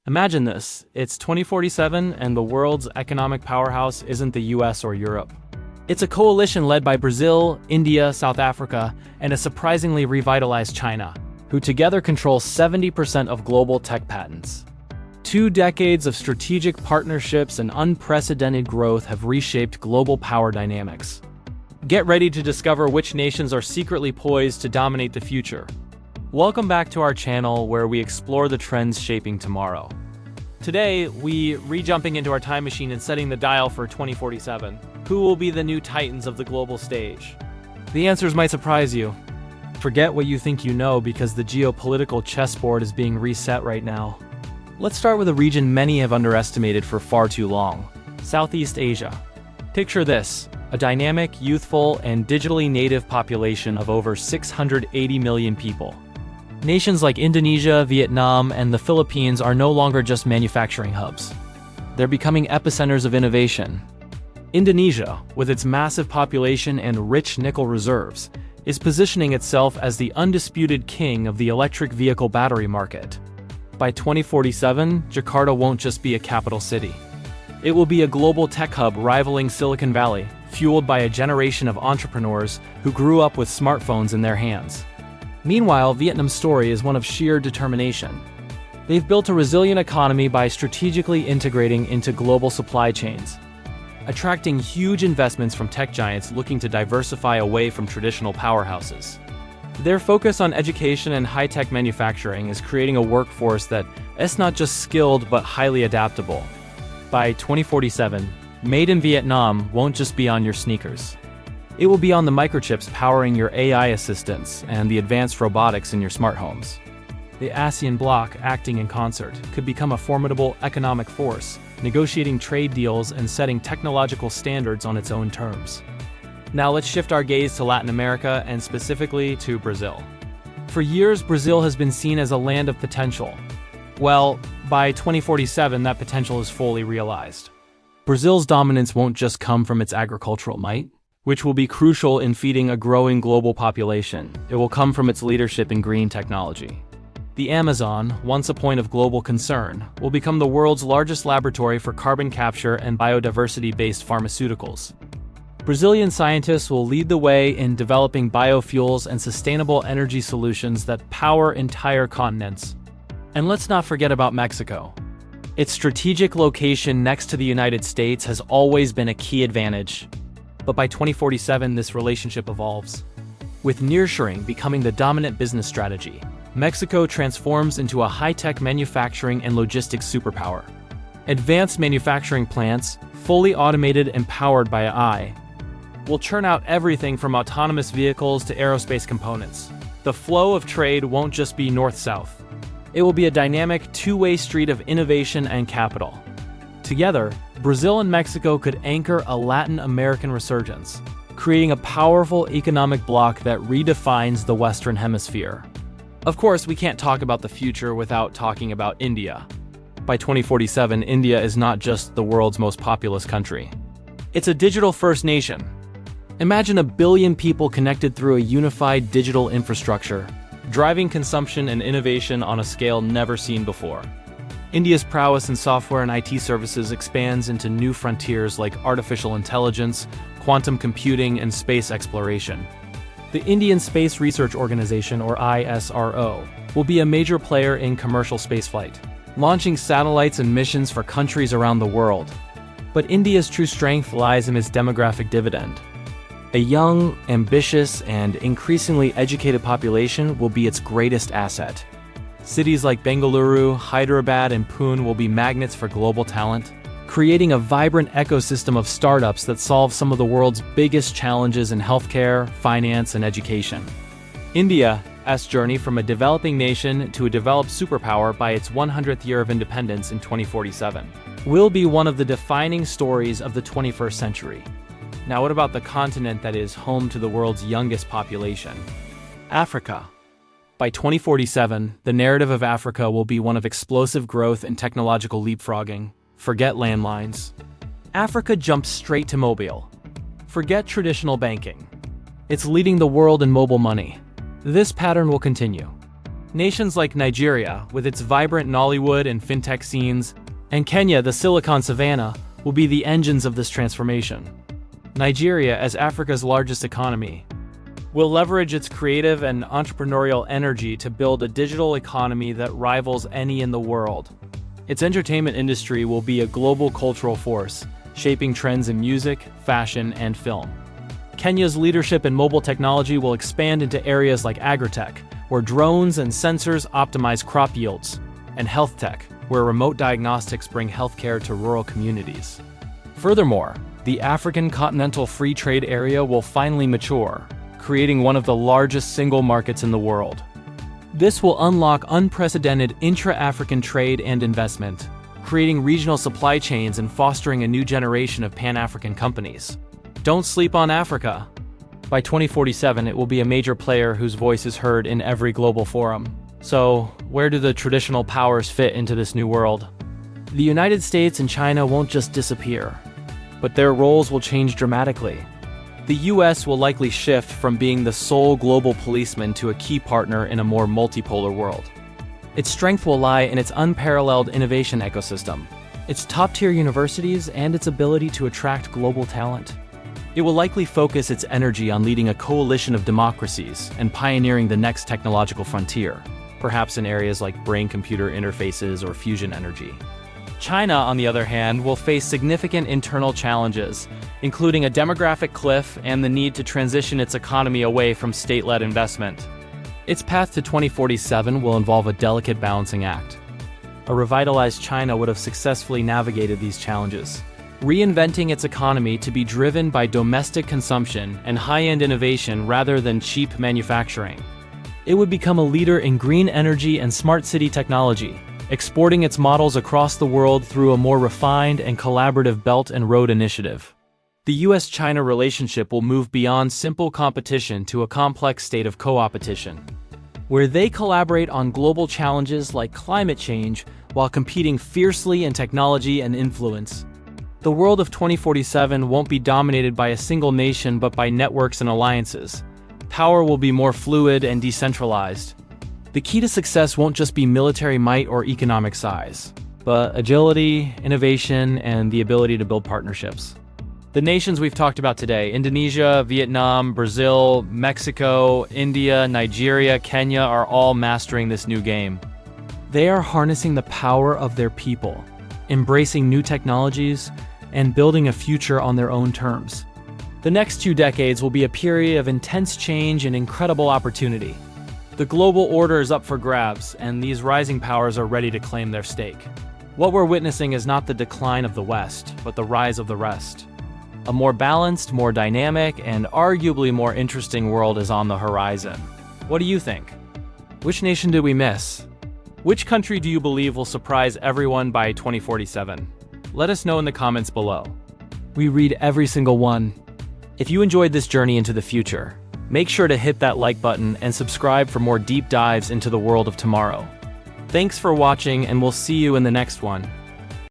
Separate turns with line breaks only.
Imagine this, it's 2047 and the world's economic powerhouse isn't the US or Europe. It's a coalition led by Brazil, India, South Africa, and a surprisingly revitalized China, who together control 70% of global tech patents. 2 decades of strategic partnerships and unprecedented growth have reshaped global power dynamics. Get ready to discover which nations are secretly poised to dominate the future. Welcome back to our channel where we explore the trends shaping tomorrow. Today, we re-jumping into our time machine and setting the dial for 2047. Who will be the new titans of the global stage? The answers might surprise you. Forget what you think you know because the geopolitical chessboard is being reset right now. Let's start with a region many have underestimated for far too long: Southeast Asia. Picture this, a dynamic, youthful, and digitally native population of over 680 million people. Nations like Indonesia, Vietnam, and the Philippines are no longer just manufacturing hubs. They're becoming epicenters of innovation. Indonesia, with its massive population and rich nickel reserves, is positioning itself as the undisputed king of the electric vehicle battery market. By 2047, Jakarta won't just be a capital city. It will be a global tech hub rivaling Silicon Valley, fueled by a generation of entrepreneurs who grew up with smartphones in their hands. Meanwhile, Vietnam's story is one of sheer determination. They've built a resilient economy by strategically integrating into global supply chains, attracting huge investments from tech giants looking to diversify away from traditional powerhouses. Their focus on education and high-tech manufacturing is creating a workforce that is not just skilled but highly adaptable. By 2047, Made in Vietnam won't just be on your sneakers. It will be on the microchips powering your AI assistants and the advanced robotics in your smart homes. The ASEAN bloc, acting in concert, could become a formidable economic force, negotiating trade deals and setting technological standards on its own terms. Now let's shift our gaze to Latin America and specifically to Brazil. For years, Brazil has been seen as a land of potential. Well, by 2047, that potential is fully realized. Brazil's dominance won't just come from its agricultural might, which will be crucial in feeding a growing global population. It will come from its leadership in green technology. The Amazon, once a point of global concern, will become the world's largest laboratory for carbon capture and biodiversity-based pharmaceuticals. Brazilian scientists will lead the way in developing biofuels and sustainable energy solutions that power entire continents. And let's not forget about Mexico. Its strategic location next to the United States has always been a key advantage. But by 2047, this relationship evolves. With nearshoring becoming the dominant business strategy, Mexico transforms into a high-tech manufacturing and logistics superpower. Advanced manufacturing plants, fully automated and powered by AI, will churn out everything from autonomous vehicles to aerospace components. The flow of trade won't just be north-south. It will be a dynamic two-way street of innovation and capital. Together, Brazil and Mexico could anchor a Latin American resurgence, creating a powerful economic bloc that redefines the Western Hemisphere. Of course, we can't talk about the future without talking about India. By 2047, India is not just the world's most populous country. It's a digital-first nation. Imagine 1 billion people connected through a unified digital infrastructure, driving consumption and innovation on a scale never seen before. India's prowess in software and IT services expands into new frontiers like artificial intelligence, quantum computing, and space exploration. The Indian Space Research Organization, or ISRO, will be a major player in commercial spaceflight, launching satellites and missions for countries around the world. But India's true strength lies in its demographic dividend. A young, ambitious, and increasingly educated population will be its greatest asset. Cities like Bengaluru, Hyderabad, and Pune will be magnets for global talent, creating a vibrant ecosystem of startups that solve some of the world's biggest challenges in healthcare, finance, and education. India's journey from a developing nation to a developed superpower by its 100th year of independence in 2047 will be one of the defining stories of the 21st century. Now, what about the continent that is home to the world's youngest population? Africa. By 2047, the narrative of Africa will be one of explosive growth and technological leapfrogging. Forget landlines. Africa jumps straight to mobile. Forget traditional banking. It's leading the world in mobile money. This pattern will continue. Nations like Nigeria, with its vibrant Nollywood and fintech scenes, and Kenya, the Silicon Savannah, will be the engines of this transformation. Nigeria, as Africa's largest economy, will leverage its creative and entrepreneurial energy to build a digital economy that rivals any in the world. Its entertainment industry will be a global cultural force, shaping trends in music, fashion, and film. Kenya's leadership in mobile technology will expand into areas like agritech, where drones and sensors optimize crop yields, and health tech, where remote diagnostics bring healthcare to rural communities. Furthermore, the African Continental Free Trade Area will finally mature, creating one of the largest single markets in the world. This will unlock unprecedented intra-African trade and investment, creating regional supply chains and fostering a new generation of Pan-African companies. Don't sleep on Africa. By 2047, it will be a major player whose voice is heard in every global forum. So, where do the traditional powers fit into this new world? The United States and China won't just disappear, but their roles will change dramatically. The US will likely shift from being the sole global policeman to a key partner in a more multipolar world. Its strength will lie in its unparalleled innovation ecosystem, its top-tier universities, and its ability to attract global talent. It will likely focus its energy on leading a coalition of democracies and pioneering the next technological frontier, perhaps in areas like brain-computer interfaces or fusion energy. China, on the other hand, will face significant internal challenges, including a demographic cliff and the need to transition its economy away from state-led investment. Its path to 2047 will involve a delicate balancing act. A revitalized China would have successfully navigated these challenges, reinventing its economy to be driven by domestic consumption and high-end innovation rather than cheap manufacturing. It would become a leader in green energy and smart city technology, exporting its models across the world through a more refined and collaborative Belt and Road Initiative. The US-China relationship will move beyond simple competition to a complex state of co-opetition, where they collaborate on global challenges like climate change while competing fiercely in technology and influence. The world of 2047 won't be dominated by a single nation but by networks and alliances. Power will be more fluid and decentralized. The key to success won't just be military might or economic size, but agility, innovation, and the ability to build partnerships. The nations we've talked about today, Indonesia, Vietnam, Brazil, Mexico, India, Nigeria, Kenya, are all mastering this new game. They are harnessing the power of their people, embracing new technologies, and building a future on their own terms. The next 2 decades will be a period of intense change and incredible opportunity. The global order is up for grabs, and these rising powers are ready to claim their stake. What we're witnessing is not the decline of the West, but the rise of the rest. A more balanced, more dynamic, and arguably more interesting world is on the horizon. What do you think? Which nation did we miss? Which country do you believe will surprise everyone by 2047? Let us know in the comments below. We read every single one. If you enjoyed this journey into the future, make sure to hit that like button and subscribe for more deep dives into the world of tomorrow. Thanks for watching, and we'll see you in the next one.